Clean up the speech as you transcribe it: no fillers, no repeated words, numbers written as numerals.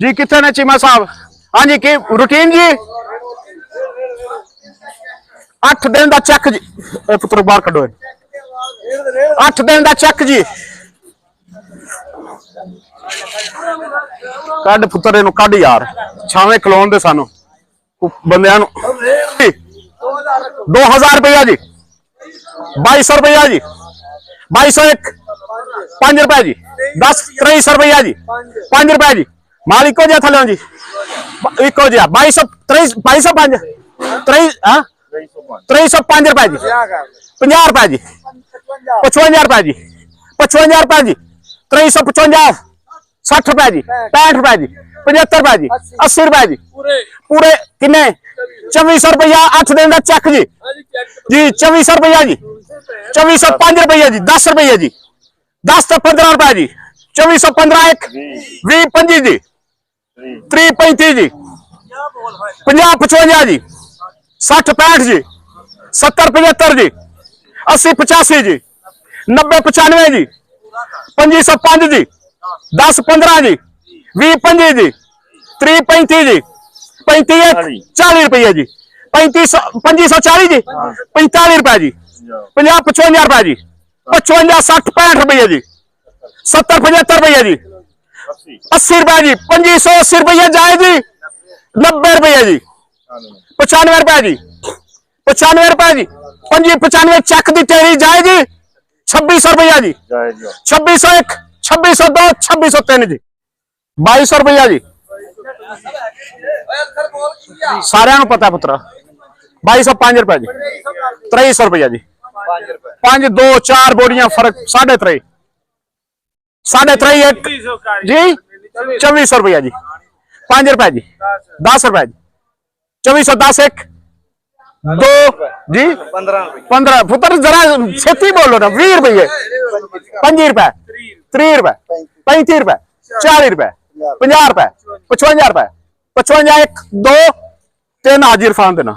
जी कितने ने चीमा साहब? हाँ जी की रूटीन जी 8 दिन का चेक जी पुत्र बाहर कढो 8 दिन का चेक जी कड पुत्र इनू कड यार छावे खलोन दे सानू बंदियां 2000 रुपया जी 2200 रुपया जी 2201 5 रुपया जी 10 2300 रुपया जी 5 रुपया जी माल इको जिहा थले जी इको जिहा 2205 2305 रुपया जी 50 रुपया जी 55 रुपया जी 55 रुपया जी 2355 60 रुपया जी 65 रुपया जी 75 रुपया जी 80 रुपया जी पूरे किन्ने 2400 रुपया 8 दिन का चेक जी जी 2400 रुपया जी 2405 रुपया जी 10 रुपया जी 10 तो 15 रुपया जी 2415 एक 20 25 जी 30 35 जी 50 55 जी 60 65 जी 70 75 जी 80 85 जी 90 95 जी 2505 जी 10 15 जी 20 25 जी 30 35 जी 35 40 रुपया जी 3540 जी 45 रुपया जी 50 55 रुपया जी 55 60 65 रुपया जी 70 75 रुपया जी 80 रुपया जी 2580 रुपया जाए जी 90 रुपया जी 95 रुपया जी 95 रुपया जी 95 चेक दी तेरी जाए जी 2600 रुपया जी 2601 2602 2603 जी 2200 रुपया जी सारे पता है पुत्र 2205 रुपया जी 2300 रुपया जी 5 2 4 बोरियां फर्क 3.5 एक जी 2400 रुपया जी 5 रुपया जी 10 रुपया जी 2410 एक 2 जी 15 पुत्र जरा छेती बोलो ना 20 रुपये 25 रुपए 30 रुपए 35 रुपए 40 रुपए 50 रुपए 55 रुपए 55 एक 2 3 हाजिर फान देना